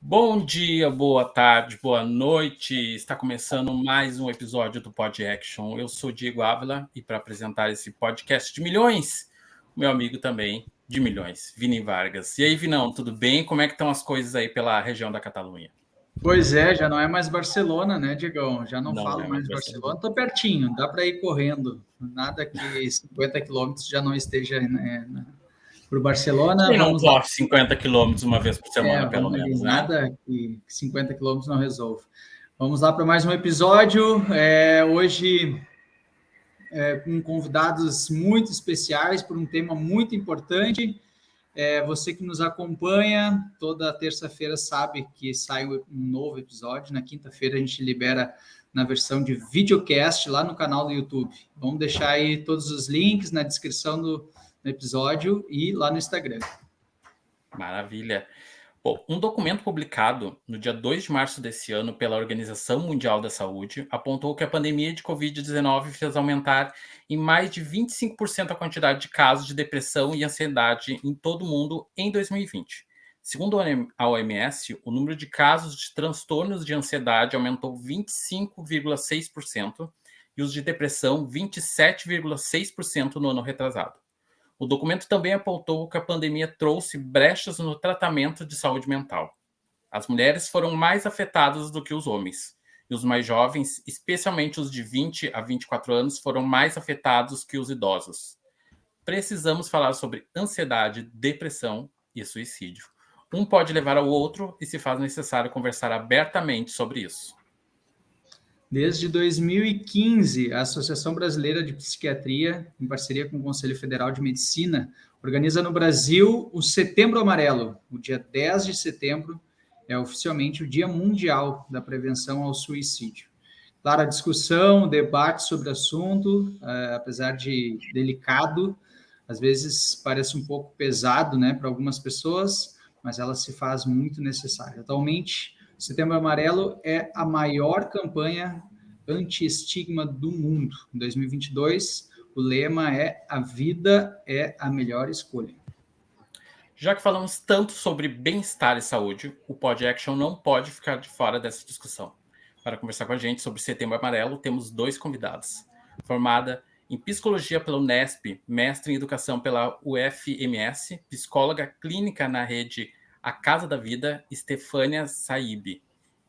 Bom dia, boa tarde, boa noite. Está começando mais um episódio do Pod Action. Eu sou Diego Ávila e para apresentar esse podcast de milhões, meu amigo também de milhões, Vini Vargas. E aí, Vinão, tudo bem? Como é que estão as coisas aí pela região da Catalunha? Pois é, já não é mais Barcelona, né, Diegão? Já não Não falo é mais mais Barcelona. Barcelona, tô pertinho, dá para ir correndo. Nada que 50 quilômetros já não esteja, né, por Barcelona. Quem não Vamos lá. corre 50 quilômetros uma vez por semana, pelo Vamos ali, menos, né? nada que 50 quilômetros não resolve. Vamos lá para mais um episódio. Hoje com convidados muito especiais por um tema muito importante. Você que nos acompanha, toda terça-feira sabe que sai um novo episódio. Na quinta-feira a gente libera na versão de videocast lá no canal do YouTube. Vamos deixar aí todos os links na descrição do episódio e lá no Instagram. Maravilha. Bom, um documento publicado no dia 2 de março desse ano pela Organização Mundial da Saúde apontou que a pandemia de Covid-19 fez aumentar em mais de 25% a quantidade de casos de depressão e ansiedade em todo o mundo em 2020. Segundo a OMS, o número de casos de transtornos de ansiedade aumentou 25,6% e os de depressão 27,6% no ano retrasado. O documento também apontou que a pandemia trouxe brechas no tratamento de saúde mental. As mulheres foram mais afetadas do que os homens, e os mais jovens, especialmente os de 20 a 24 anos, foram mais afetados que os idosos. Precisamos falar sobre ansiedade, depressão e suicídio. Um pode levar ao outro e se faz necessário conversar abertamente sobre isso. Desde 2015, a Associação Brasileira de Psiquiatria, em parceria com o Conselho Federal de Medicina, organiza no Brasil o Setembro Amarelo. O dia 10 de setembro é oficialmente o Dia Mundial da Prevenção ao Suicídio. Claro, a discussão, o debate sobre o assunto, apesar de delicado, às vezes parece um pouco pesado, né, para algumas pessoas, mas ela se faz muito necessária. Atualmente, o Setembro Amarelo é a maior campanha anti-estigma do mundo. Em 2022, o lema é "A vida é a melhor escolha". Já que falamos tanto sobre bem-estar e saúde, o Pod Action não pode ficar de fora dessa discussão. Para conversar com a gente sobre Setembro Amarelo, temos dois convidados. Formada em Psicologia pela Unesp, mestre em Educação pela UFMS, psicóloga clínica na rede A Casa da Vida, Estefânia Saib.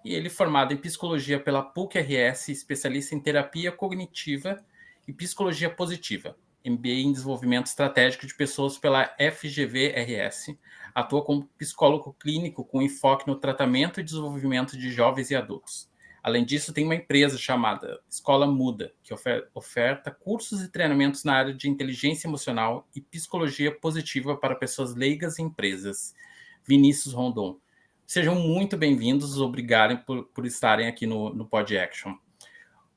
E ele formado em Psicologia pela PUC-RS, especialista em Terapia Cognitiva e Psicologia Positiva. MBA em Desenvolvimento Estratégico de Pessoas pela FGV-RS, atua como psicólogo clínico com enfoque no tratamento e desenvolvimento de jovens e adultos. Além disso, tem uma empresa chamada Escola Muda, que oferta cursos e treinamentos na área de inteligência emocional e psicologia positiva para pessoas leigas e empresas. Vinícius Rondon. Sejam muito bem-vindos, obrigado por estarem aqui no Pod Action.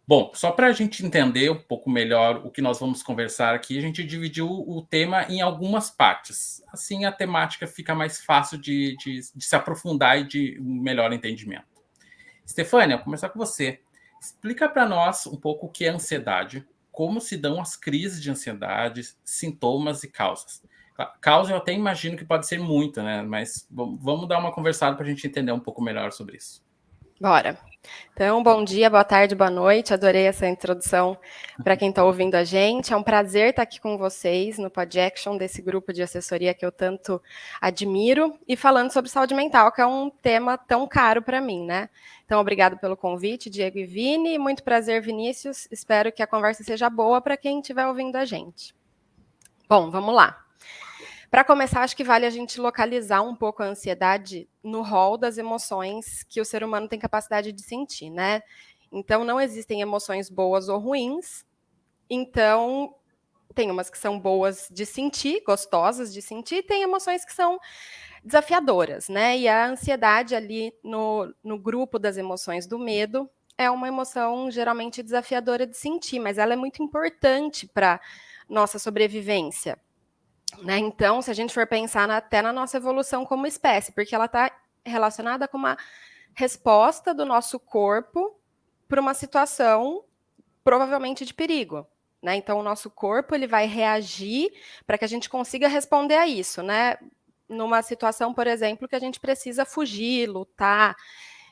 Bom, só para a gente entender um pouco melhor o que nós vamos conversar aqui, a gente dividiu o tema em algumas partes. Assim, a temática fica mais fácil de se aprofundar e de um melhor entendimento. Estefânia, vou começar com você. Explica para nós um pouco o que é ansiedade, como se dão as crises de ansiedade, sintomas e causas. Causa eu até imagino que pode ser muito, né? Mas vamos dar uma conversada para a gente entender um pouco melhor sobre isso. Bora. Então, bom dia, boa tarde, boa noite. Adorei essa introdução para quem está ouvindo a gente. É um prazer estar aqui com vocês no Pod Action, desse grupo de assessoria que eu tanto admiro, e falando sobre saúde mental, que é um tema tão caro para mim, né? Então, obrigado pelo convite, Diego e Vini. Muito prazer, Vinícius. Espero que a conversa seja boa para quem estiver ouvindo a gente. Bom, vamos lá. Para começar, acho que vale a gente localizar um pouco a ansiedade no rol das emoções que o ser humano tem capacidade de sentir, né? Então, não existem emoções boas ou ruins. Então, tem umas que são boas de sentir, gostosas de sentir, e tem emoções que são desafiadoras, né? E a ansiedade ali no grupo das emoções do medo é uma emoção geralmente desafiadora de sentir, mas ela é muito importante para nossa sobrevivência. Né? Então, se a gente for pensar até na nossa evolução como espécie, porque ela está relacionada com uma resposta do nosso corpo para uma situação provavelmente de perigo. Né? Então, o nosso corpo ele vai reagir para que a gente consiga responder a isso. Né? numa situação, por exemplo, que a gente precisa fugir, lutar.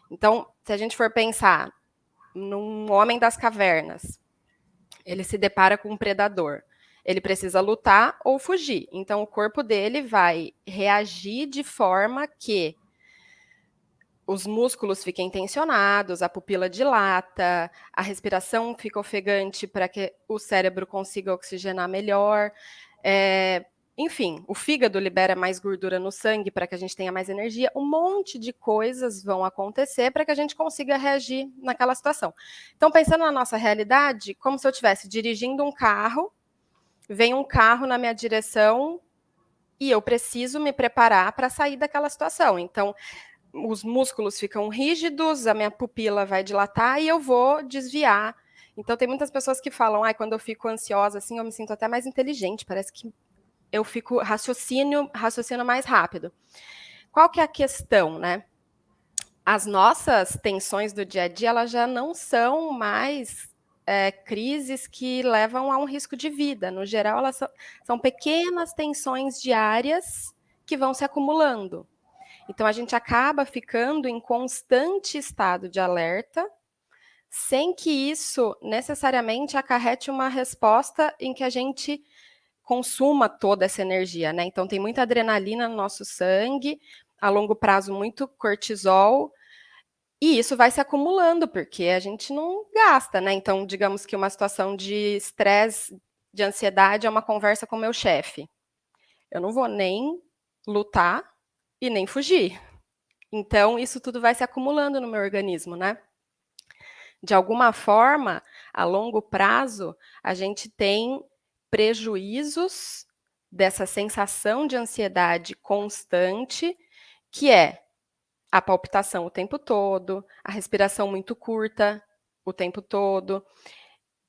Então, se a gente for pensar num homem das cavernas, ele se depara com um predador. Ele precisa lutar ou fugir. Então, o corpo dele vai reagir de forma que os músculos fiquem tensionados, a pupila dilata, a respiração fica ofegante para que o cérebro consiga oxigenar melhor. Enfim, o fígado libera mais gordura no sangue para que a gente tenha mais energia. Um monte de coisas vão acontecer para que a gente consiga reagir naquela situação. Então, pensando na nossa realidade, como se eu estivesse dirigindo um carro, vem um carro na minha direção e eu preciso me preparar para sair daquela situação. Então, os músculos ficam rígidos, a minha pupila vai dilatar e eu vou desviar. Então, tem muitas pessoas que falam, quando eu fico ansiosa, assim, eu me sinto até mais inteligente, parece que eu fico raciocínio mais rápido. Qual que é a questão, né? As nossas tensões do dia a dia, elas já não são mais crises que levam a um risco de vida. No geral, elas são pequenas tensões diárias que vão se acumulando. Então, a gente acaba ficando em constante estado de alerta, sem que isso necessariamente acarrete uma resposta em que a gente consuma toda essa energia, né? Então, tem muita adrenalina no nosso sangue, a longo prazo, muito cortisol, e isso vai se acumulando, porque a gente não gasta, né? Então, digamos que uma situação de estresse, de ansiedade, é uma conversa com o meu chefe. Eu não vou nem lutar e nem fugir. Então, isso tudo vai se acumulando no meu organismo, né? De alguma forma, a longo prazo, a gente tem prejuízos dessa sensação de ansiedade constante, que é a palpitação o tempo todo, a respiração muito curta o tempo todo,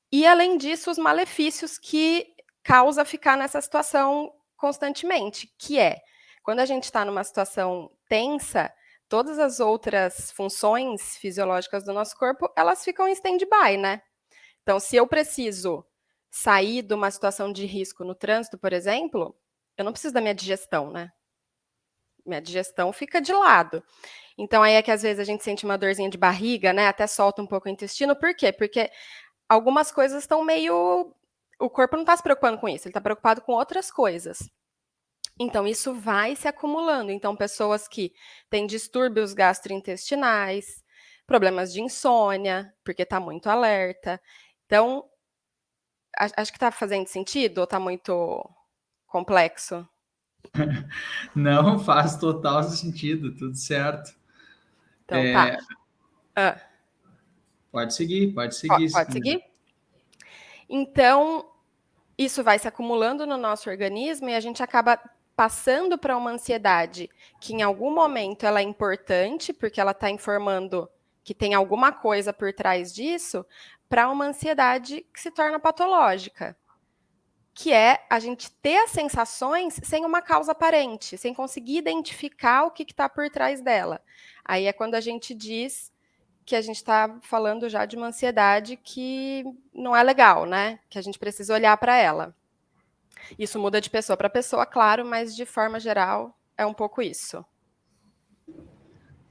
e além disso, os malefícios que causa ficar nessa situação constantemente, que é, quando a gente está numa situação tensa, todas as outras funções fisiológicas do nosso corpo, elas ficam em stand-by, né? Então, se eu preciso sair de uma situação de risco no trânsito, por exemplo, eu não preciso da minha digestão, né? Minha digestão fica de lado. Então, aí é que às vezes a gente sente uma dorzinha de barriga, né? Até solta um pouco o intestino. Por quê? Porque algumas coisas estão meio... O corpo não está se preocupando com isso, ele está preocupado com outras coisas. Então, isso vai se acumulando. Então, pessoas que têm distúrbios gastrointestinais, problemas de insônia, porque está muito alerta. Então, acho que está fazendo sentido ou está muito complexo? Não, faz total sentido, tudo certo. Então, tá. Pode seguir, pode seguir. Pode seguir? Então, isso vai se acumulando no nosso organismo e a gente acaba passando para uma ansiedade que em algum momento ela é importante, porque ela está informando que tem alguma coisa por trás disso, para uma ansiedade que se torna patológica, que é a gente ter as sensações sem uma causa aparente, sem conseguir identificar o que está por trás dela. Aí é quando a gente diz que a gente está falando já de uma ansiedade que não é legal, né? Que a gente precisa olhar para ela. Isso muda de pessoa para pessoa, claro, mas de forma geral é um pouco isso.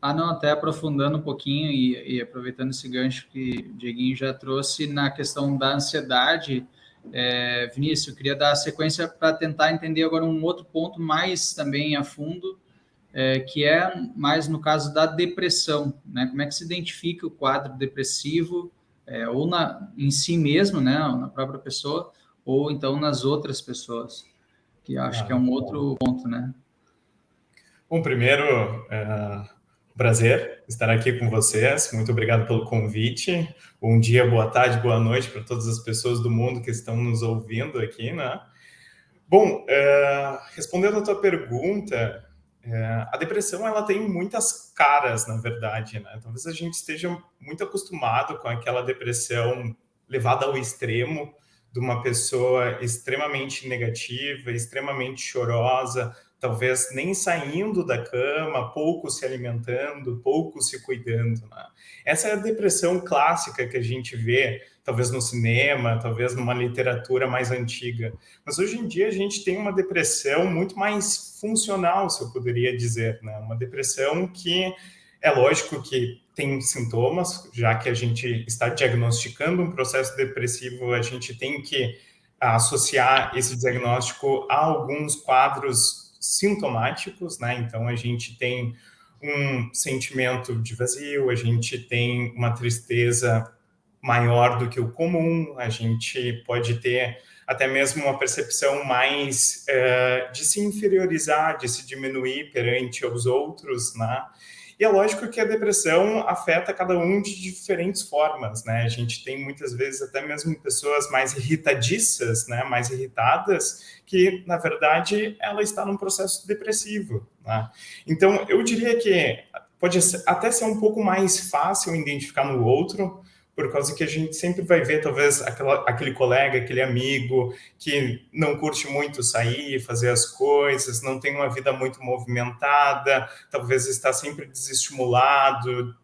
Não, até aprofundando um pouquinho e aproveitando esse gancho que o Dieguinho já trouxe na questão da ansiedade, Vinícius, eu queria dar a sequência para tentar entender agora um outro ponto mais também a fundo, que é mais no caso da depressão, né? Como é que se identifica o quadro depressivo, ou em si mesmo, né, na própria pessoa, ou então nas outras pessoas, que eu acho que é um outro ponto, né? Bom, primeiro, prazer estar aqui com vocês. Muito obrigado pelo convite. Bom dia, boa tarde, boa noite para todas as pessoas do mundo que estão nos ouvindo aqui, né? Bom, respondendo a tua pergunta, a depressão ela tem muitas caras, na verdade, né? Talvez a gente esteja muito acostumado com aquela depressão levada ao extremo de uma pessoa extremamente negativa, extremamente chorosa, talvez nem saindo da cama, pouco se alimentando, pouco se cuidando, né? Essa é a depressão clássica que a gente vê, talvez no cinema, talvez numa literatura mais antiga. Mas hoje em dia a gente tem uma depressão muito mais funcional, se eu poderia dizer, né? Uma depressão que é lógico que tem sintomas, já que a gente está diagnosticando um processo depressivo, a gente tem que associar esse diagnóstico a alguns quadros sintomáticos, né? Então, a gente tem um sentimento de vazio, a gente tem uma tristeza maior do que o comum, a gente pode ter até mesmo uma percepção mais de se inferiorizar, de se diminuir perante os outros, né? E é lógico que a depressão afeta cada um de diferentes formas, né? A gente tem muitas vezes até mesmo pessoas mais irritadiças, né? Mais irritadas, que na verdade ela está num processo depressivo, né? Então eu diria que pode até ser um pouco mais fácil identificar no outro, por causa que a gente sempre vai ver, talvez, aquele colega, aquele amigo que não curte muito sair, fazer as coisas, não tem uma vida muito movimentada, talvez está sempre desestimulado,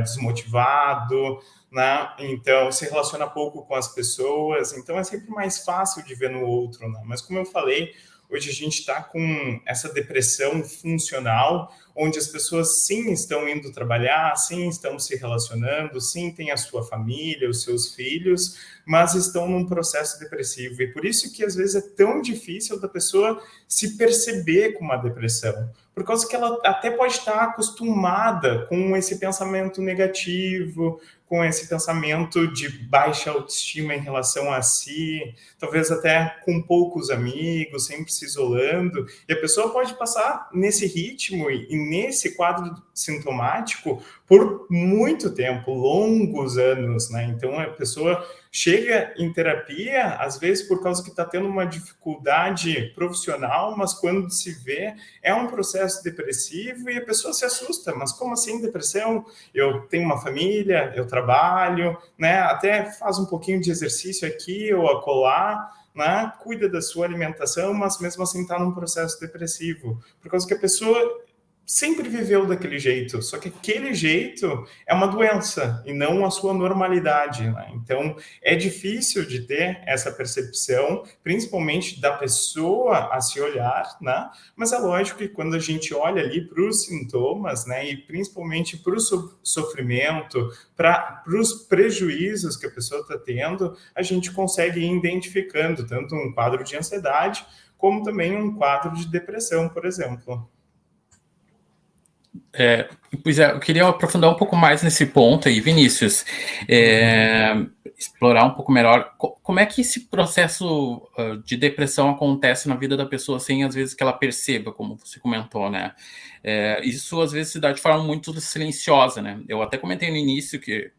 desmotivado, né? Então, se relaciona pouco com as pessoas, então é sempre mais fácil de ver no outro, né? Mas, como eu falei, hoje a gente está com essa depressão funcional, onde as pessoas sim estão indo trabalhar, sim estão se relacionando, sim têm a sua família, os seus filhos, mas estão num processo depressivo. E por isso que às vezes é tão difícil da pessoa se perceber com uma depressão, por causa que ela até pode estar acostumada com esse pensamento negativo, com esse pensamento de baixa autoestima em relação a si, talvez até com poucos amigos, sempre se isolando, e a pessoa pode passar nesse ritmo e nesse quadro sintomático por muito tempo, longos anos, né? Então a pessoa chega em terapia, às vezes por causa que está tendo uma dificuldade profissional, mas quando se vê, é um processo depressivo e a pessoa se assusta. Mas como assim depressão? Eu tenho uma família, eu trabalho, né? Até faz um pouquinho de exercício aqui ou acolá, né? Cuida da sua alimentação, mas mesmo assim está num processo depressivo. Por causa que a pessoa sempre viveu daquele jeito, só que aquele jeito é uma doença e não a sua normalidade, né? Então, é difícil de ter essa percepção, principalmente da pessoa a se olhar, né? Mas é lógico que quando a gente olha ali para os sintomas, né, e principalmente para o sofrimento, para os prejuízos que a pessoa está tendo, a gente consegue ir identificando tanto um quadro de ansiedade, como também um quadro de depressão, por exemplo. Pois é, eu queria aprofundar um pouco mais nesse ponto aí, Vinícius, explorar um pouco melhor como é que esse processo de depressão acontece na vida da pessoa sem, às vezes, que ela perceba, como você comentou, né? Isso, às vezes, se dá de forma muito silenciosa, né? Eu até comentei no início que,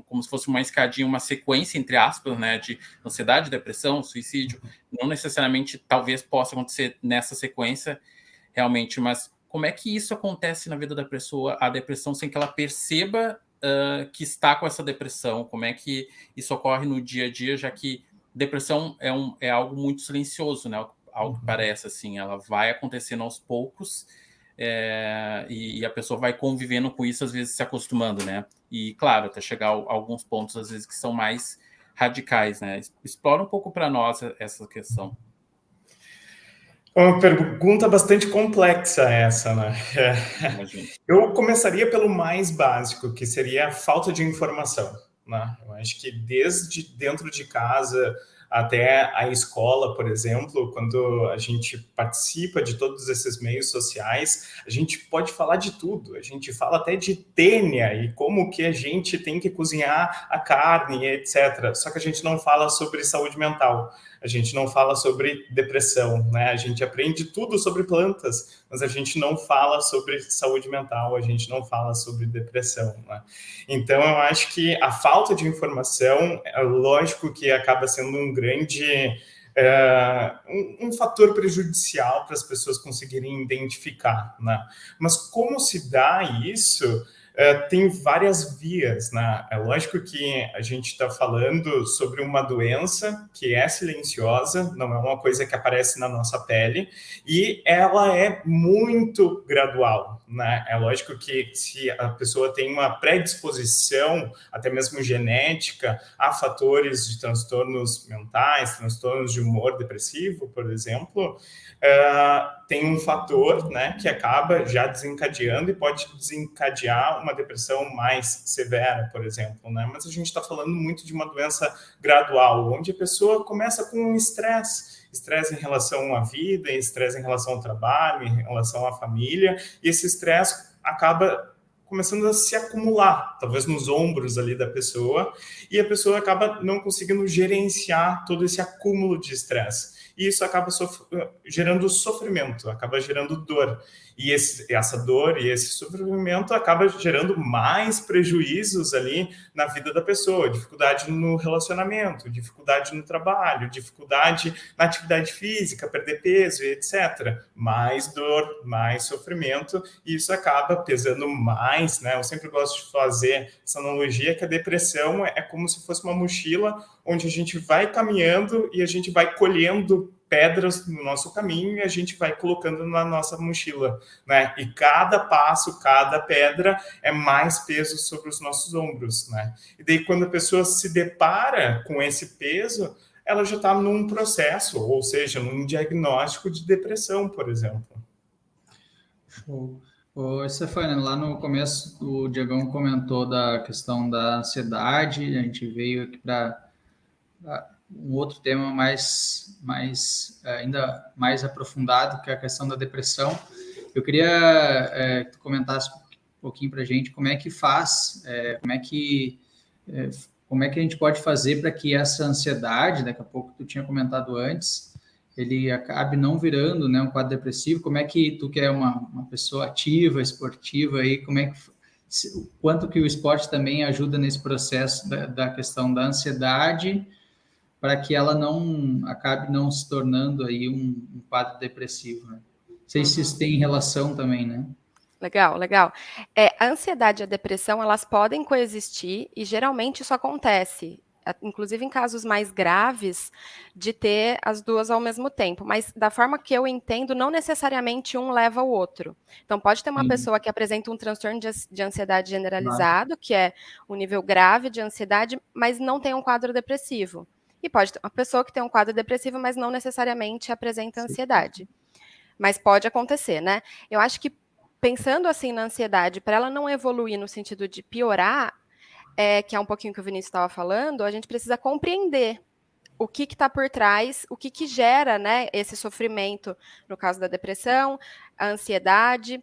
como se fosse uma escadinha, uma sequência, entre aspas, né, de ansiedade, depressão, suicídio, não necessariamente, talvez, possa acontecer nessa sequência, realmente, mas como é que isso acontece na vida da pessoa, a depressão, sem que ela perceba que está com essa depressão? Como é que isso ocorre no dia a dia, já que depressão é algo muito silencioso, né? Algo que parece assim, ela vai acontecendo aos poucos e a pessoa vai convivendo com isso, às vezes se acostumando, né? E, claro, até chegar a alguns pontos, às vezes, que são mais radicais, né? Explora um pouco para nós essa questão. Uma pergunta bastante complexa essa, né? Eu começaria pelo mais básico, que seria a falta de informação, né? Eu acho que desde dentro de casa até a escola, por exemplo, quando a gente participa de todos esses meios sociais, a gente pode falar de tudo. A gente fala até de tênia e como que a gente tem que cozinhar a carne, etc. Só que a gente não fala sobre saúde mental. A gente não fala sobre depressão, né? A gente aprende tudo sobre plantas, mas a gente não fala sobre saúde mental, a gente não fala sobre depressão, né? Então, eu acho que a falta de informação, é lógico que acaba sendo um grande... um fator prejudicial para as pessoas conseguirem identificar, né? Mas como se dá isso... tem várias vias, né? É lógico que a gente está falando sobre uma doença que é silenciosa, não é uma coisa que aparece na nossa pele, e ela é muito gradual, né? É lógico que se a pessoa tem uma predisposição, até mesmo genética, a fatores de transtornos mentais, transtornos de humor depressivo, por exemplo, tem um fator, né, que acaba já desencadeando e pode desencadear uma depressão mais severa, por exemplo, né? Mas a gente está falando muito de uma doença gradual, onde a pessoa começa com um estresse em relação à vida, estresse em relação ao trabalho, em relação à família, e esse estresse acaba começando a se acumular, talvez nos ombros ali da pessoa, e a pessoa acaba não conseguindo gerenciar todo esse acúmulo de estresse. E isso acaba gerando sofrimento, acaba gerando dor. E essa dor e esse sofrimento acaba gerando mais prejuízos ali na vida da pessoa, dificuldade no relacionamento, dificuldade no trabalho, dificuldade na atividade física, perder peso, etc. Mais dor, mais sofrimento, e isso acaba pesando mais, né? Eu sempre gosto de fazer essa analogia que a depressão é como se fosse uma mochila onde a gente vai caminhando e a gente vai colhendo pedras no nosso caminho e a gente vai colocando na nossa mochila, né? E cada passo, cada pedra é mais peso sobre os nossos ombros, né? E daí quando a pessoa se depara com esse peso, ela já está num processo, ou seja, num diagnóstico de depressão, por exemplo. Show. Ô, Stefania, lá no começo o Diegão comentou da questão da ansiedade, a gente veio aqui para um outro tema ainda mais aprofundado, que é a questão da depressão. Eu queria que tu comentasse um pouquinho para a gente como é que faz, como é que a gente pode fazer para que essa ansiedade, daqui a pouco tu tinha comentado antes, ele acabe não virando, né, um quadro depressivo. Como é que tu, que é uma pessoa ativa, esportiva, aí, quanto que o esporte também ajuda nesse processo da questão da ansiedade, para que ela não acabe não se tornando aí um quadro depressivo, né? Não sei se isso tem relação também, né? Legal, legal. A ansiedade e a depressão, elas podem coexistir e geralmente isso acontece, inclusive em casos mais graves, de ter as duas ao mesmo tempo. Mas da forma que eu entendo, não necessariamente um leva ao outro. Então pode ter uma pessoa que apresenta um transtorno de ansiedade generalizado, que é um nível grave de ansiedade, mas não tem um quadro depressivo. E pode ter uma pessoa que tem um quadro depressivo, mas não necessariamente apresenta ansiedade. Mas pode acontecer, né? Eu acho que pensando assim na ansiedade, para ela não evoluir no sentido de piorar, que é um pouquinho que o Vinícius estava falando, a gente precisa compreender o que está por trás, o que gera, né, esse sofrimento, no caso da depressão, a ansiedade,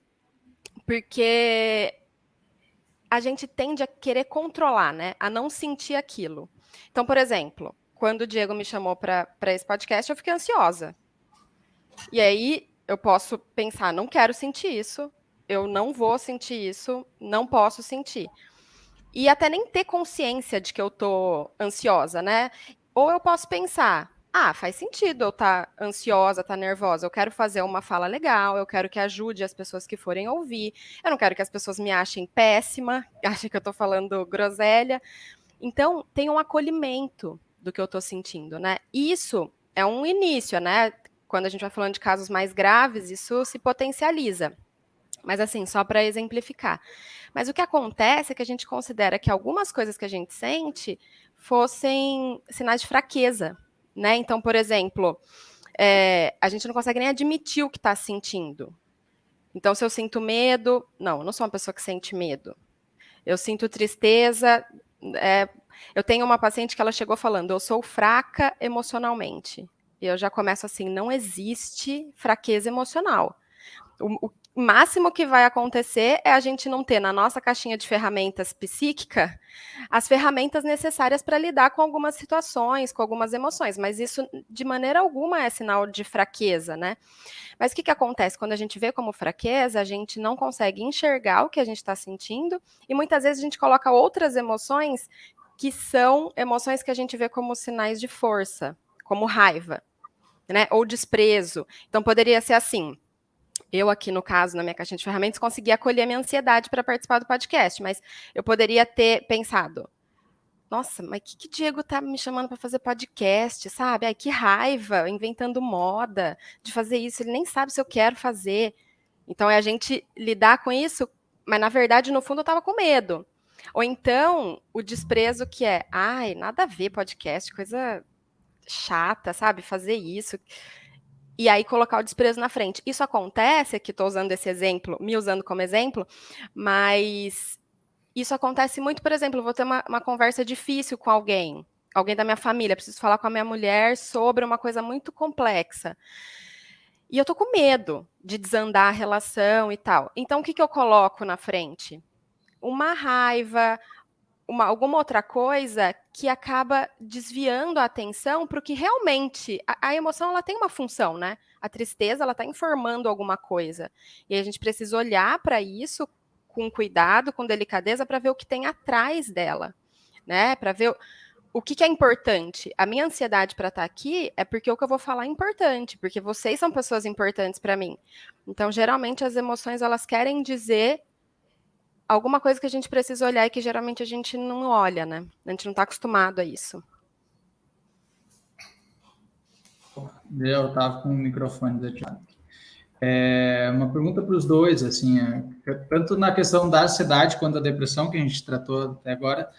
porque a gente tende a querer controlar, né, a não sentir aquilo. Então, por exemplo, quando o Diego me chamou para esse podcast, eu fiquei ansiosa. E aí eu posso pensar, não quero sentir isso, eu não vou sentir isso, não posso sentir. E até nem ter consciência de que eu tô ansiosa, né? Ou eu posso pensar, faz sentido eu estar ansiosa, estar nervosa, eu quero fazer uma fala legal, eu quero que ajude as pessoas que forem ouvir, eu não quero que as pessoas me achem péssima, achem que eu tô falando groselha. Então, tem um acolhimento do que eu tô sentindo, né? Isso é um início, né? Quando a gente vai falando de casos mais graves, isso se potencializa. Mas assim, só para exemplificar. Mas o que acontece é que a gente considera que algumas coisas que a gente sente fossem sinais de fraqueza, né? Então, por exemplo, a gente não consegue nem admitir o que está sentindo. Então, se eu sinto medo, não, eu não sou uma pessoa que sente medo. Eu sinto tristeza. Eu tenho uma paciente que ela chegou falando, eu sou fraca emocionalmente. E eu já começo assim, não existe fraqueza emocional. O máximo que vai acontecer é a gente não ter na nossa caixinha de ferramentas psíquica as ferramentas necessárias para lidar com algumas situações, com algumas emoções, mas isso de maneira alguma é sinal de fraqueza, né? Mas o que acontece? Quando a gente vê como fraqueza, a gente não consegue enxergar o que a gente está sentindo e muitas vezes a gente coloca outras emoções que são emoções que a gente vê como sinais de força, como raiva, né? Ou desprezo. Então poderia ser assim, Eu aqui, no caso, na minha caixinha de ferramentas, consegui acolher a minha ansiedade para participar do podcast, mas eu poderia ter pensado, nossa, mas que Diego tá me chamando para fazer podcast, sabe? Ai, que raiva, inventando moda de fazer isso, ele nem sabe se eu quero fazer. Então é a gente lidar com isso, mas na verdade, no fundo, eu tava com medo. Ou então, o desprezo que é, ai, nada a ver podcast, coisa chata, sabe? Fazer isso. E aí colocar o desprezo na frente. Isso acontece, aqui estou usando esse exemplo, me usando como exemplo, mas isso acontece muito, por exemplo, eu vou ter uma conversa difícil com alguém da minha família, preciso falar com a minha mulher sobre uma coisa muito complexa. E eu tô com medo de desandar a relação e tal. Então, o que eu coloco na frente? Uma raiva, alguma outra coisa que acaba desviando a atenção para o que realmente... A emoção, ela tem uma função, né? A tristeza, ela está informando alguma coisa. E a gente precisa olhar para isso com cuidado, com delicadeza, para ver o que tem atrás dela, né? Para ver o que é importante. A minha ansiedade para estar aqui é porque o que eu vou falar é importante, porque vocês são pessoas importantes para mim. Então, geralmente, as emoções, elas querem dizer alguma coisa que a gente precisa olhar e que geralmente a gente não olha, né? A gente não está acostumado a isso. Eu estava com o microfone desativado. Uma pergunta para os dois, assim, tanto na questão da ansiedade quanto da depressão, que a gente tratou até agora,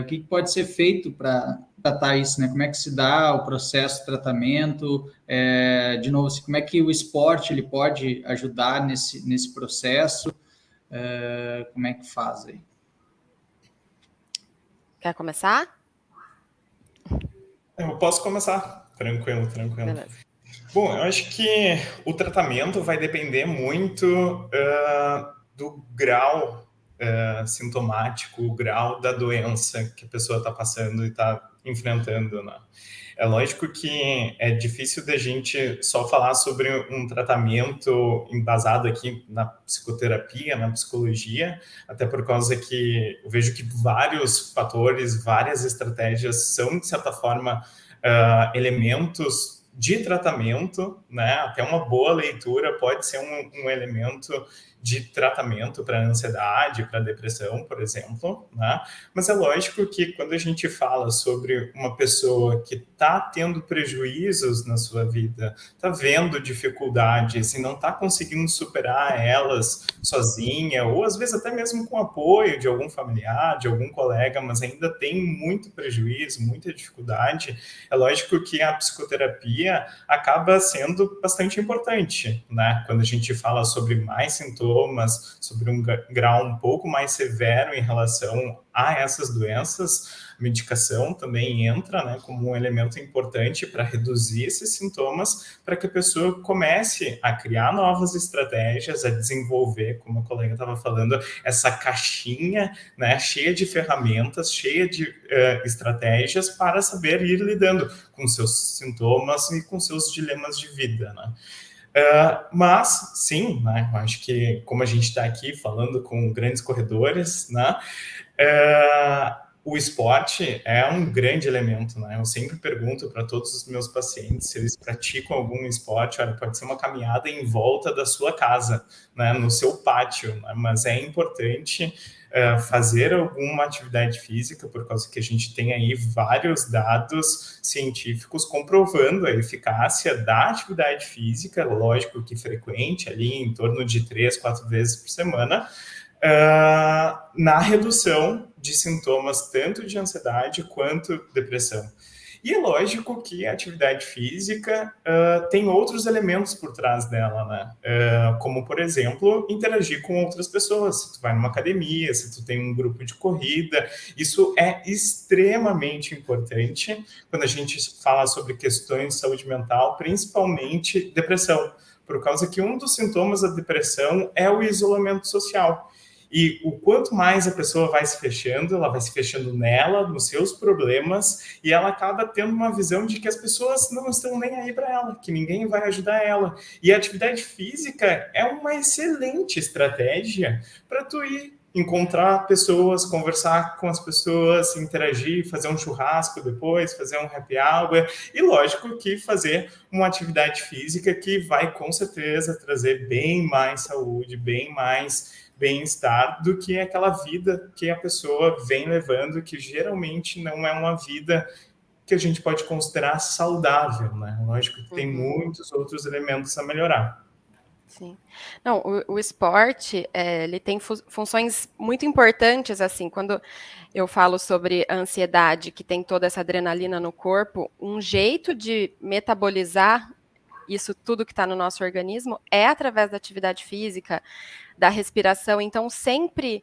o que pode ser feito para tratar isso, né? Como é que se dá o processo de tratamento? De novo, assim, como é que o esporte ele pode ajudar nesse processo? Como é que faz aí? Quer começar? Eu posso começar. Tranquilo. Beleza. Bom, eu acho que o tratamento vai depender muito do grau sintomático, o grau da doença que a pessoa está passando e está enfrentando, né? É lógico que é difícil da gente só falar sobre um tratamento embasado aqui na psicoterapia, na psicologia, até por causa que eu vejo que vários fatores, várias estratégias são, de certa forma, elementos de tratamento, né? Até uma boa leitura pode ser um elemento de tratamento para ansiedade, para depressão, por exemplo, né? Mas é lógico que quando a gente fala sobre uma pessoa que está tendo prejuízos na sua vida, está vendo dificuldades e não está conseguindo superar elas sozinha, ou às vezes até mesmo com apoio de algum familiar, de algum colega, mas ainda tem muito prejuízo, muita dificuldade, é lógico que a psicoterapia acaba sendo bastante importante, né? Quando a gente fala sobre mais sintomas, sobre um grau um pouco mais severo em relação a essas doenças, a medicação também entra, né, como um elemento importante para reduzir esses sintomas, para que a pessoa comece a criar novas estratégias, a desenvolver, como a colega estava falando, essa caixinha, né, cheia de ferramentas, cheia de estratégias para saber ir lidando com seus sintomas e com seus dilemas de vida, né? Mas, sim, né, eu acho que como a gente está aqui falando com grandes corredores, né, o esporte é um grande elemento, né? Eu sempre pergunto para todos os meus pacientes se eles praticam algum esporte. Olha, pode ser uma caminhada em volta da sua casa, né, no seu pátio, né? Mas é importante fazer alguma atividade física, por causa que a gente tem aí vários dados científicos comprovando a eficácia da atividade física, lógico que frequente, ali em torno de 3-4 vezes por semana, na redução de sintomas tanto de ansiedade quanto depressão. E é lógico que a atividade física tem outros elementos por trás dela, né? Como, por exemplo, interagir com outras pessoas. Se tu vai numa academia, se tu tem um grupo de corrida, isso é extremamente importante quando a gente fala sobre questões de saúde mental, principalmente depressão, por causa que um dos sintomas da depressão é o isolamento social. E o quanto mais a pessoa vai se fechando, ela vai se fechando nela, nos seus problemas, e ela acaba tendo uma visão de que as pessoas não estão nem aí para ela, que ninguém vai ajudar ela. E a atividade física é uma excelente estratégia para tu ir encontrar pessoas, conversar com as pessoas, interagir, fazer um churrasco depois, fazer um happy hour, e lógico que fazer uma atividade física que vai com certeza trazer bem mais saúde, bem mais bem-estar do que aquela vida que a pessoa vem levando, que geralmente não é uma vida que a gente pode considerar saudável, né? Lógico que tem muitos outros elementos a melhorar. Sim. Não, o esporte, ele tem funções muito importantes, assim, quando eu falo sobre a ansiedade, que tem toda essa adrenalina no corpo, um jeito de metabolizar isso tudo que está no nosso organismo é através da atividade física, da respiração. Então, sempre,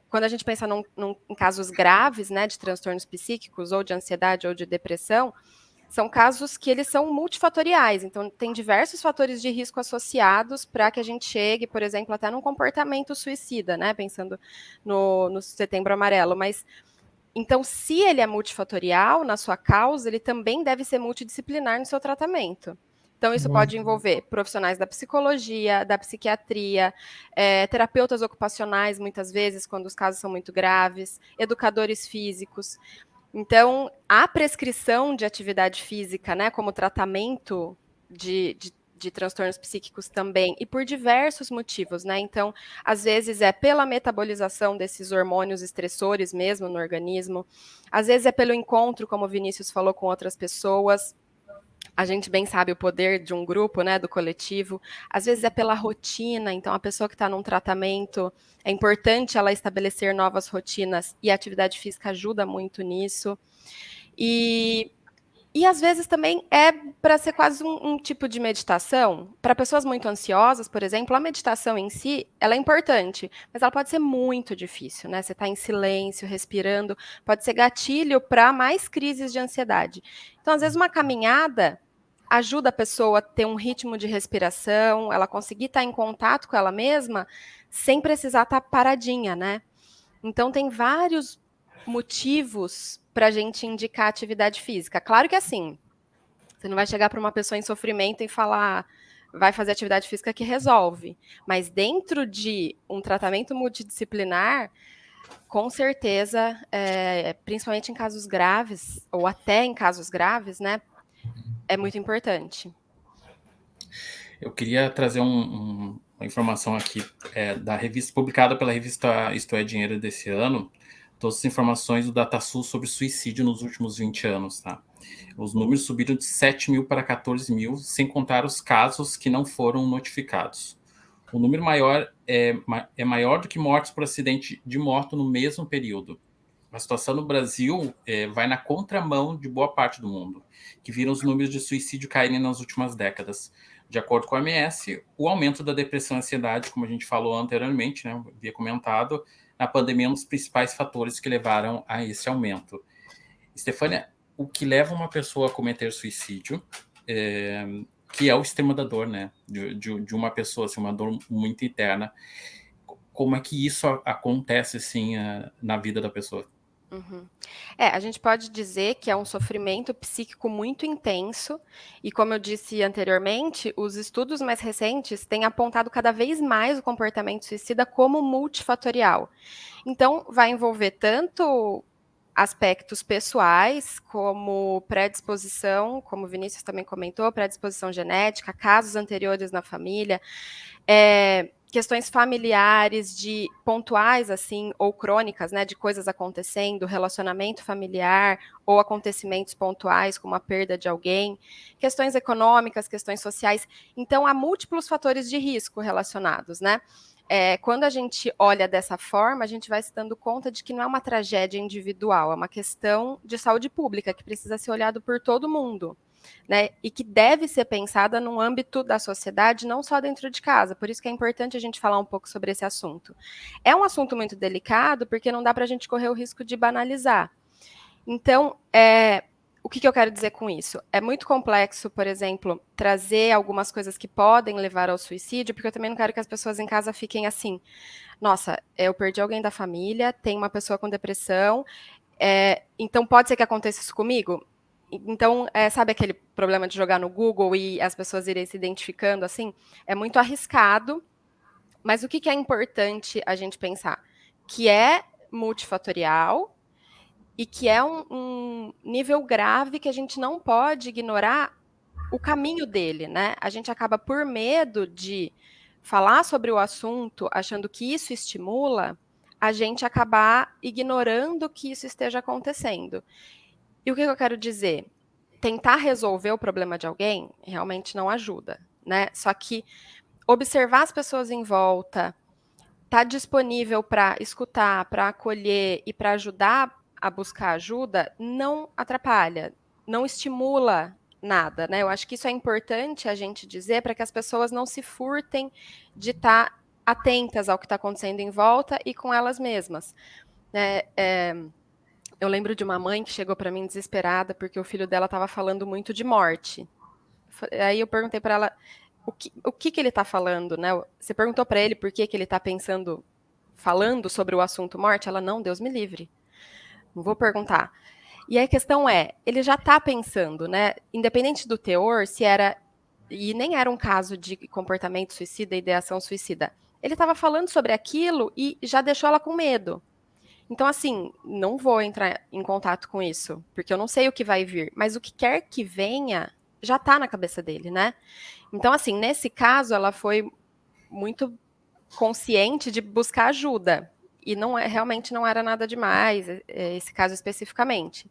quando a gente pensa em casos graves, né, de transtornos psíquicos, ou de ansiedade, ou de depressão, são casos que eles são multifatoriais, então tem diversos fatores de risco associados para que a gente chegue, por exemplo, até num comportamento suicida, né? Pensando no Setembro Amarelo. Mas então, se ele é multifatorial na sua causa, ele também deve ser multidisciplinar no seu tratamento. Então, isso pode envolver profissionais da psicologia, da psiquiatria, terapeutas ocupacionais, muitas vezes, quando os casos são muito graves, educadores físicos. Então, a prescrição de atividade física, né, como tratamento de transtornos psíquicos também, e por diversos motivos, né? Então, às vezes é pela metabolização desses hormônios estressores mesmo no organismo, às vezes é pelo encontro, como o Vinícius falou, com outras pessoas. A gente bem sabe o poder de um grupo, né, do coletivo. Às vezes é pela rotina, então a pessoa que está num tratamento, é importante ela estabelecer novas rotinas, e a atividade física ajuda muito nisso. E às vezes também é para ser quase um tipo de meditação. Para pessoas muito ansiosas, por exemplo, a meditação em si, ela é importante, mas ela pode ser muito difícil, né? Você está em silêncio, respirando, pode ser gatilho para mais crises de ansiedade. Então, às vezes, uma caminhada ajuda a pessoa a ter um ritmo de respiração, ela conseguir estar em contato com ela mesma, sem precisar estar paradinha, né? Então, tem vários motivos para a gente indicar atividade física. Claro que assim, você não vai chegar para uma pessoa em sofrimento e falar, vai fazer atividade física que resolve. Mas dentro de um tratamento multidisciplinar, com certeza, principalmente em casos graves, ou até em casos graves, né, é muito importante. Eu queria trazer uma informação aqui da revista, publicada pela revista Isto é Dinheiro desse ano, todas as informações do DataSul sobre suicídio nos últimos 20 anos, tá? Os números subiram de 7 mil para 14 mil, sem contar os casos que não foram notificados. O número maior é maior do que mortes por acidente de moto no mesmo período. A situação no Brasil vai na contramão de boa parte do mundo, que viram os números de suicídio caírem nas últimas décadas. De acordo com a OMS, o aumento da depressão e ansiedade, como a gente falou anteriormente, né, havia comentado, na pandemia é um dos principais fatores que levaram a esse aumento. Estefânia, o que leva uma pessoa a cometer suicídio, que é o extremo da dor, né, de uma pessoa, assim, uma dor muito interna. Como é que isso acontece, assim, na vida da pessoa? Uhum. A gente pode dizer que é um sofrimento psíquico muito intenso, e como eu disse anteriormente, os estudos mais recentes têm apontado cada vez mais o comportamento suicida como multifatorial. Então, vai envolver tanto aspectos pessoais, como predisposição, como o Vinícius também comentou, predisposição genética, casos anteriores na família, questões familiares, de pontuais, assim, ou crônicas, né, de coisas acontecendo, relacionamento familiar, ou acontecimentos pontuais, como a perda de alguém, questões econômicas, questões sociais. Então, há múltiplos fatores de risco relacionados, né? Quando a gente olha dessa forma, a gente vai se dando conta de que não é uma tragédia individual, é uma questão de saúde pública, que precisa ser olhado por todo mundo, né, e que deve ser pensada no âmbito da sociedade, não só dentro de casa. Por isso que é importante a gente falar um pouco sobre esse assunto. É um assunto muito delicado, porque não dá para a gente correr o risco de banalizar. Então, o que eu quero dizer com isso? É muito complexo, por exemplo, trazer algumas coisas que podem levar ao suicídio, porque eu também não quero que as pessoas em casa fiquem assim, nossa, eu perdi alguém da família, tem uma pessoa com depressão, então pode ser que aconteça isso comigo? Então, sabe aquele problema de jogar no Google e as pessoas irem se identificando assim? É muito arriscado Mas o que é importante a gente pensar? Que é multifatorial e que é um nível grave que a gente não pode ignorar o caminho dele, né? A gente acaba, por medo de falar sobre o assunto, achando que isso estimula, a gente acabar ignorando que isso esteja acontecendo. E o que eu quero dizer? Tentar resolver o problema de alguém realmente não ajuda, né? Só que observar as pessoas em volta, estar disponível para escutar, para acolher e para ajudar a buscar ajuda, não atrapalha, não estimula nada, né? Eu acho que isso é importante a gente dizer para que as pessoas não se furtem de estar atentas ao que está acontecendo em volta e com elas mesmas. Eu lembro de uma mãe que chegou para mim desesperada porque o filho dela estava falando muito de morte. Aí eu perguntei para ela o que ele está falando, né? Você perguntou para ele por que ele está falando sobre o assunto morte? Ela, não, Deus me livre. Não vou perguntar. E aí a questão é, ele já está pensando, né? Independente do teor, se era... E nem era um caso de comportamento suicida, ideação suicida. Ele estava falando sobre aquilo e já deixou ela com medo. Então, assim, não vou entrar em contato com isso, porque eu não sei o que vai vir. Mas o que quer que venha, já está na cabeça dele, né? Então, assim, nesse caso, ela foi muito consciente de buscar ajuda. E realmente não era nada demais, esse caso especificamente.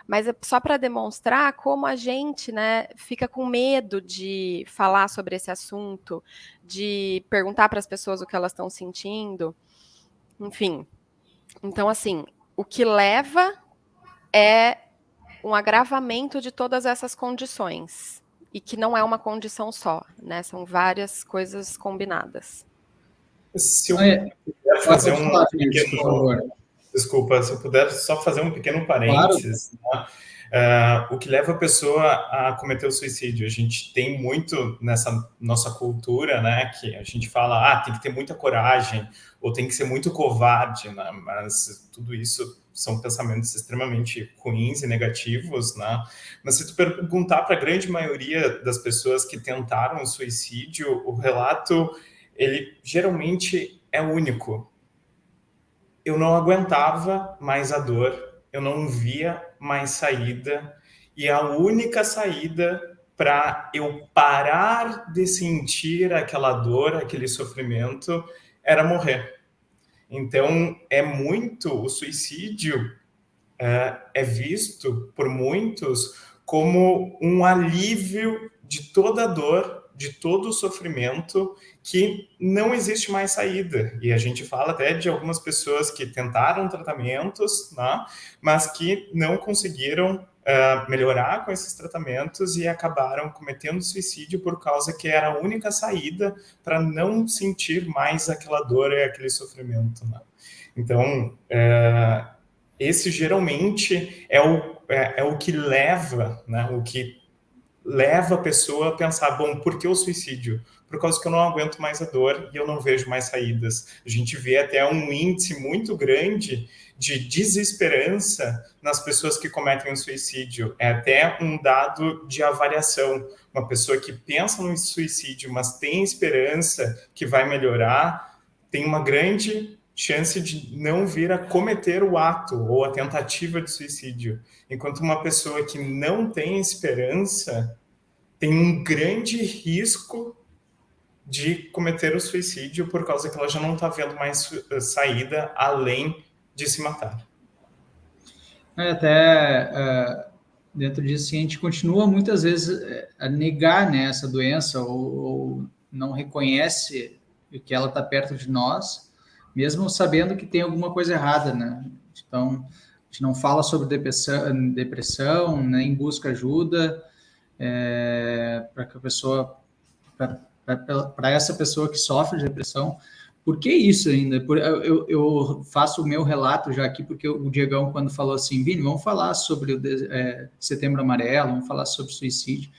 Mas é só para demonstrar como a gente, né, fica com medo de falar sobre esse assunto, de perguntar para as pessoas o que elas estão sentindo. Enfim. Então, assim, o que leva é um agravamento de todas essas condições. E que não é uma condição só, né? São várias coisas combinadas. Se eu puder fazer Pode falar, Vinícius, por favor. Desculpa, se eu puder só fazer um pequeno parênteses, Claro. Né? O que leva a pessoa a cometer o suicídio? A gente tem muito nessa nossa cultura, né, que a gente fala, tem que ter muita coragem, ou tem que ser muito covarde, né? Mas tudo isso são pensamentos extremamente ruins e negativos, né? Mas se tu perguntar para a grande maioria das pessoas que tentaram o suicídio, o relato, ele geralmente é único. Eu não aguentava mais a dor, eu não via mais saída, e a única saída para eu parar de sentir aquela dor, aquele sofrimento, era morrer. Então, o suicídio é visto por muitos como um alívio de toda a dor, de todo o sofrimento, que não existe mais saída. E a gente fala até de algumas pessoas que tentaram tratamentos, né, mas que não conseguiram melhorar com esses tratamentos e acabaram cometendo suicídio por causa que era a única saída para não sentir mais aquela dor e aquele sofrimento, né? Então, esse geralmente é o que leva, né, o que leva a pessoa a pensar, bom, por que o suicídio? Por causa que eu não aguento mais a dor e eu não vejo mais saídas. A gente vê até um índice muito grande de desesperança nas pessoas que cometem o suicídio. É até um dado de avaliação. Uma pessoa que pensa no suicídio, mas tem esperança que vai melhorar, tem uma grande chance de não vir a cometer o ato ou a tentativa de suicídio. Enquanto uma pessoa que não tem esperança tem um grande risco de cometer o suicídio por causa que ela já não está vendo mais saída além de se matar. Até dentro disso, a gente continua muitas vezes a negar, né, essa doença ou não reconhece que ela está perto de nós, mesmo sabendo que tem alguma coisa errada, né? Então, a gente não fala sobre depressão, nem busca ajuda para que a pessoa, para essa pessoa que sofre de depressão. Por que isso ainda? Eu faço o meu relato já aqui, porque o Diegão, quando falou assim, Vini, vamos falar sobre o Setembro Amarelo, vamos falar sobre suicídio.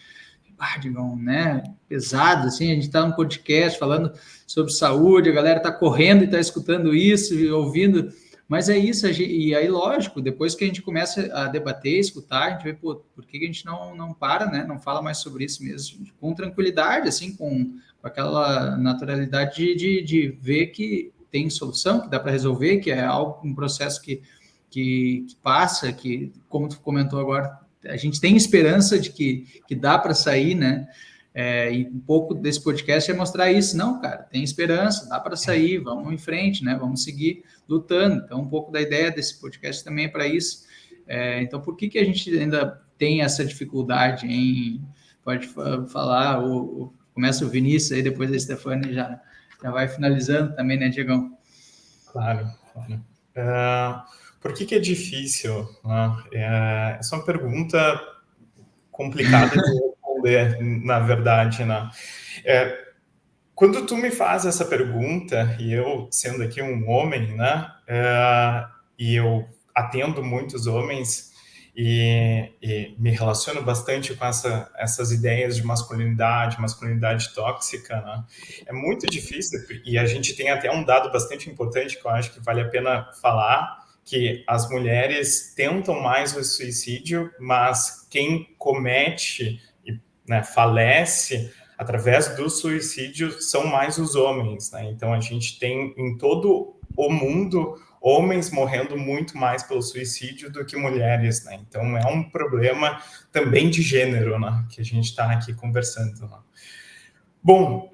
Diegão, né? Pesado, assim, a gente está num podcast falando sobre saúde, a galera está correndo e está escutando isso, e ouvindo, mas é isso, e aí, lógico, depois que a gente começa a debater, escutar, a gente vê, pô, por que a gente não para, né? Não fala mais sobre isso mesmo, com tranquilidade, assim, com aquela naturalidade de ver que tem solução, que dá para resolver, que é algo, um processo que passa, que, como tu comentou agora, a gente tem esperança de que dá para sair, né? E um pouco desse podcast é mostrar isso. Não, cara, tem esperança, dá para sair, vamos em frente, né? Vamos seguir lutando. Então, um pouco da ideia desse podcast também é para isso. Então, por que a gente ainda tem essa dificuldade em... Pode falar, começa o Vinícius, aí depois a Stefania já vai finalizando também, né, Diegão? Claro. Por que é difícil? Essa é uma pergunta complicada de responder, na verdade, né? Quando tu me faz essa pergunta, e eu sendo aqui um homem, né, e eu atendo muitos homens e me relaciono bastante com essas ideias de masculinidade tóxica, né? É muito difícil, e a gente tem até um dado bastante importante que eu acho que vale a pena falar, que as mulheres tentam mais o suicídio, mas quem comete e, né, falece através do suicídio são mais os homens, né? Então a gente tem em todo o mundo homens morrendo muito mais pelo suicídio do que mulheres, né? Então é um problema também de gênero, né, que a gente está aqui conversando, né? Bom,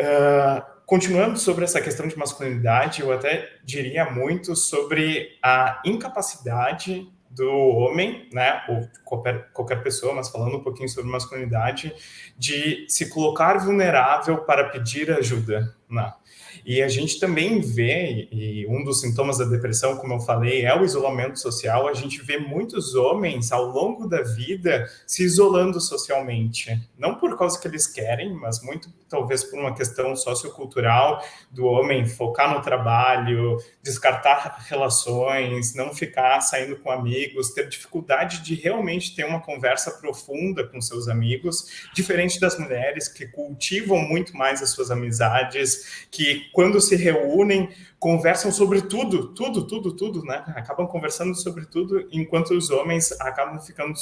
continuando sobre essa questão de masculinidade, eu até diria muito sobre a incapacidade do homem, né, ou qualquer pessoa, mas falando um pouquinho sobre masculinidade, de se colocar vulnerável para pedir ajuda, né? E a gente também vê, e um dos sintomas da depressão, como eu falei, é o isolamento social. A gente vê muitos homens ao longo da vida se isolando socialmente, não por causa que eles querem, mas muito talvez por uma questão sociocultural do homem focar no trabalho, descartar relações, não ficar saindo com amigos, ter dificuldade de realmente ter uma conversa profunda com seus amigos, diferente das mulheres que cultivam muito mais as suas amizades, que quando se reúnem, conversam sobre tudo, né? Acabam conversando sobre tudo, enquanto os homens acabam ficando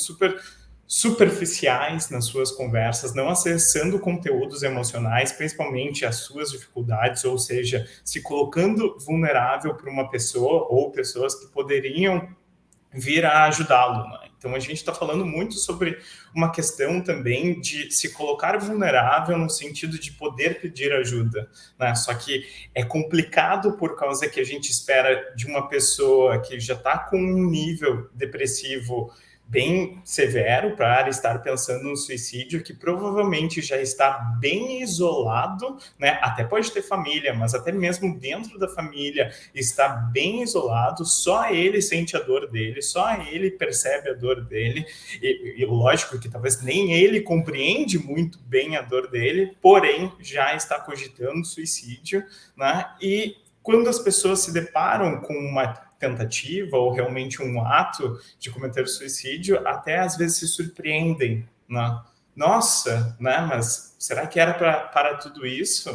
superficiais nas suas conversas, não acessando conteúdos emocionais, principalmente as suas dificuldades, ou seja, se colocando vulnerável para uma pessoa ou pessoas que poderiam vir a ajudá-lo, né? Então, a gente está falando muito sobre uma questão também de se colocar vulnerável no sentido de poder pedir ajuda, né? Só que é complicado por causa que a gente espera de uma pessoa que já está com um nível depressivo bem severo para estar pensando no suicídio, que provavelmente já está bem isolado, né? Até pode ter família, mas até mesmo dentro da família está bem isolado, só ele sente a dor dele, só ele percebe a dor dele, e lógico que talvez nem ele compreende muito bem a dor dele, porém já está cogitando suicídio, né? E quando as pessoas se deparam com uma tentativa ou realmente um ato de cometer suicídio, até às vezes se surpreendem, né? Nossa, né? Mas será que era para tudo isso?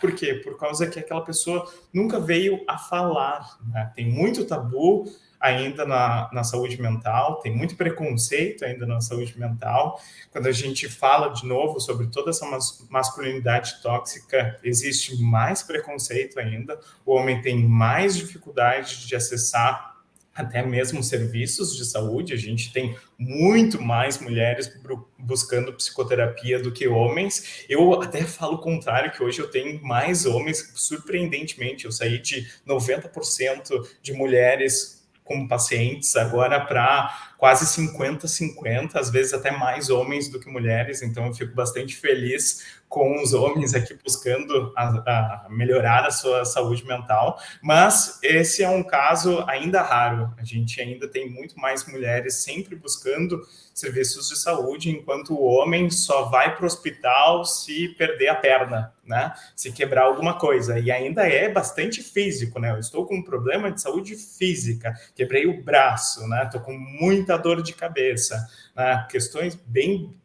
Por quê? Por causa que aquela pessoa nunca veio a falar, né? Tem muito tabu ainda na saúde mental, tem muito preconceito ainda na saúde mental. Quando a gente fala de novo sobre toda essa masculinidade tóxica, existe mais preconceito ainda, o homem tem mais dificuldade de acessar até mesmo serviços de saúde. A gente tem muito mais mulheres buscando psicoterapia do que homens. Eu até falo o contrário, que hoje eu tenho mais homens, surpreendentemente. Eu saí de 90% de mulheres como pacientes agora para quase 50-50, às vezes até mais homens do que mulheres, então eu fico bastante feliz com os homens aqui buscando a melhorar a sua saúde mental, mas esse é um caso ainda raro. A gente ainda tem muito mais mulheres sempre buscando serviços de saúde, enquanto o homem só vai para o hospital se perder a perna, né? Se quebrar alguma coisa, e ainda é bastante físico, né? Eu estou com um problema de saúde física, quebrei o braço, né? Estou com muita dor de cabeça, né? Questões bem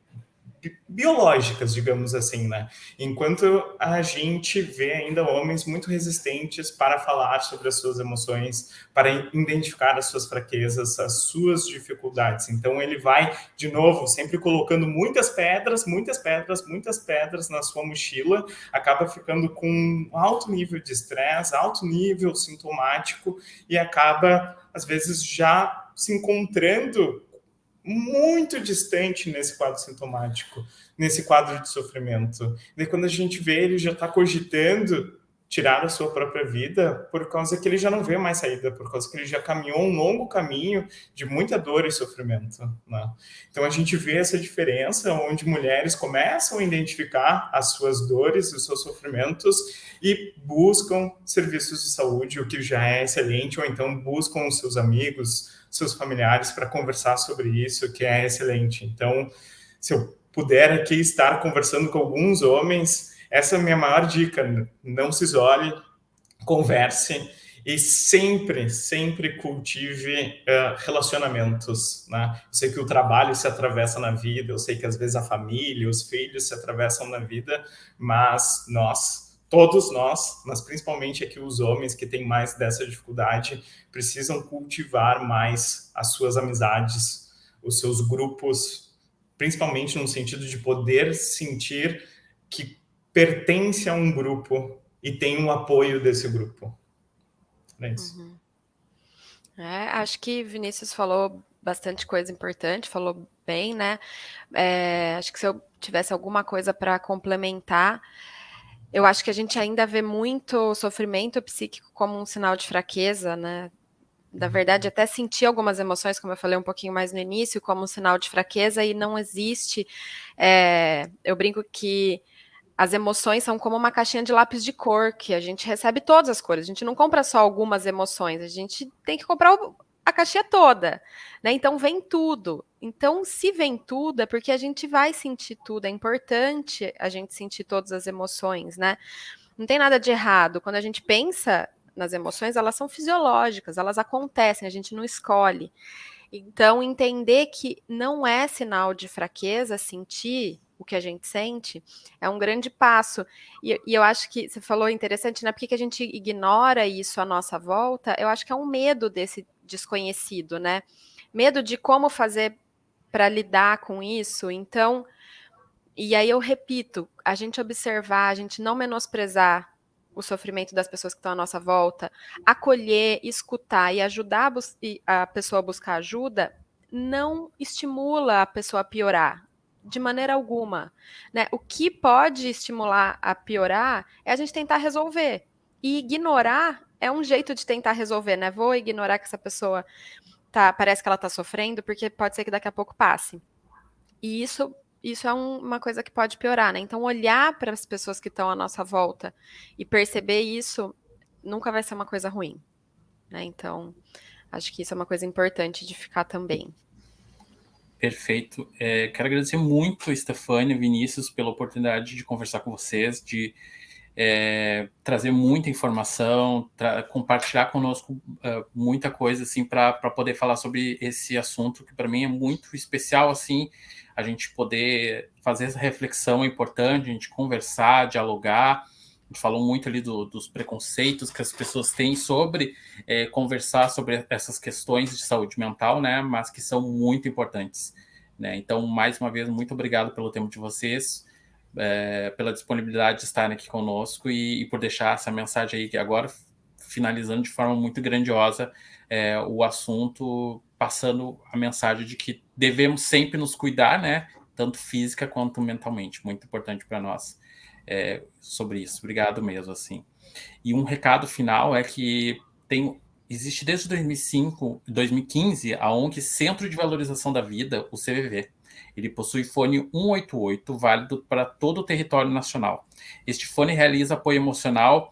biológicas, digamos assim, né? Enquanto a gente vê ainda homens muito resistentes para falar sobre as suas emoções, para identificar as suas fraquezas, as suas dificuldades. Então ele vai, de novo, sempre colocando muitas pedras na sua mochila, acaba ficando com um alto nível de estresse, alto nível sintomático e acaba, às vezes, já se encontrando muito distante nesse quadro sintomático, nesse quadro de sofrimento. E quando a gente vê, ele já está cogitando tirar a sua própria vida por causa que ele já não vê mais saída, por causa que ele já caminhou um longo caminho de muita dor e sofrimento, né? Então a gente vê essa diferença onde mulheres começam a identificar as suas dores, os seus sofrimentos e buscam serviços de saúde, o que já é excelente, ou então buscam os seus amigos, seus familiares para conversar sobre isso, que é excelente. Então, se eu puder aqui estar conversando com alguns homens, essa é a minha maior dica: não se isole, converse e sempre cultive relacionamentos, né? Eu sei que o trabalho se atravessa na vida, eu sei que às vezes a família, os filhos se atravessam na vida, mas todos nós, mas principalmente aqui os homens que têm mais dessa dificuldade, precisam cultivar mais as suas amizades, os seus grupos, principalmente no sentido de poder sentir que pertence a um grupo e tem um apoio desse grupo. É isso. Acho que Vinícius falou bastante coisa importante, falou bem, né? Acho que se eu tivesse alguma coisa para complementar, eu acho que a gente ainda vê muito sofrimento psíquico como um sinal de fraqueza, né? Na verdade, até sentir algumas emoções, como eu falei um pouquinho mais no início, como um sinal de fraqueza, e não existe. Eu brinco que as emoções são como uma caixinha de lápis de cor, que a gente recebe todas as cores. A gente não compra só algumas emoções, a gente tem que comprar a caixinha toda, né? Então vem tudo. Então, se vem tudo, é porque a gente vai sentir tudo. É importante a gente sentir todas as emoções, né? Não tem nada de errado. Quando a gente pensa nas emoções, elas são fisiológicas, elas acontecem, a gente não escolhe. Então, entender que não é sinal de fraqueza sentir o que a gente sente é um grande passo. E eu acho que você falou interessante, né? Por que a gente ignora isso à nossa volta? Eu acho que é um medo desse desconhecido, né? Medo de como fazer para lidar com isso. Então, e aí eu repito, a gente observar, a gente não menosprezar o sofrimento das pessoas que estão à nossa volta, acolher, escutar e ajudar a pessoa a buscar ajuda, não estimula a pessoa a piorar, de maneira alguma, né? O que pode estimular a piorar é a gente tentar resolver. E ignorar é um jeito de tentar resolver, né? Vou ignorar que essa pessoa parece que ela está sofrendo, porque pode ser que daqui a pouco passe. E isso é uma coisa que pode piorar, né? Então, olhar para as pessoas que estão à nossa volta e perceber isso nunca vai ser uma coisa ruim, né? Então, acho que isso é uma coisa importante de ficar também. Perfeito. Quero agradecer muito, Stefânia, Vinícius, pela oportunidade de conversar com vocês, de trazer muita informação, compartilhar conosco muita coisa assim para poder falar sobre esse assunto que para mim é muito especial, assim, a gente poder fazer essa reflexão é importante, a gente conversar, dialogar. A gente falou muito ali dos preconceitos que as pessoas têm sobre conversar sobre essas questões de saúde mental, né, mas que são muito importantes, né? Então, mais uma vez, muito obrigado pelo tempo de vocês, pela disponibilidade de estarem aqui conosco e por deixar essa mensagem aí, que agora, finalizando de forma muito grandiosa o assunto, passando a mensagem de que devemos sempre nos cuidar, né, tanto física quanto mentalmente. Muito importante para nós sobre isso. Obrigado mesmo, assim. E um recado final é que existe desde 2015 a ONG Centro de Valorização da Vida, o CVV. Ele possui fone 188, válido para todo o território nacional. Este fone realiza apoio emocional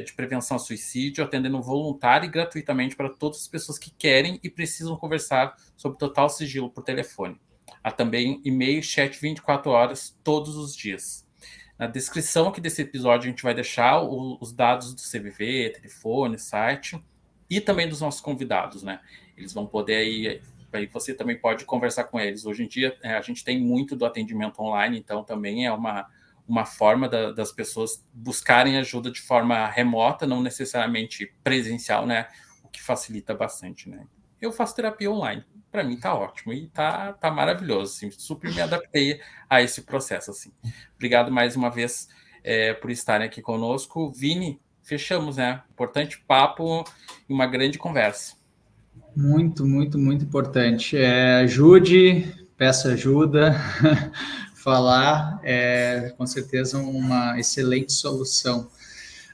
de prevenção ao suicídio, atendendo voluntário e gratuitamente para todas as pessoas que querem e precisam conversar sobre total sigilo por telefone. Há também e-mail e chat 24 horas, todos os dias. Na descrição aqui desse episódio, a gente vai deixar os dados do CVV, telefone, site, e também dos nossos convidados, né? Eles vão poder aí Aí você também pode conversar com eles. Hoje em dia, a gente tem muito do atendimento online, então também é uma forma das pessoas buscarem ajuda de forma remota, não necessariamente presencial, né? O que facilita bastante, né? Eu faço terapia online. Para mim tá ótimo e tá maravilhoso, assim, super me adaptei a esse processo, assim. Obrigado mais uma vez por estarem aqui conosco. Vini, fechamos, né? Importante papo e uma grande conversa. Muito, muito, muito importante. Ajude, peça ajuda, falar é com certeza uma excelente solução.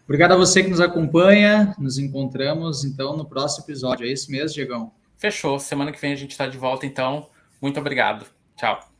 Obrigado a você que nos acompanha, nos encontramos então no próximo episódio. É isso mesmo, Diegão? Fechou, semana que vem a gente está de volta, então. Muito obrigado. Tchau.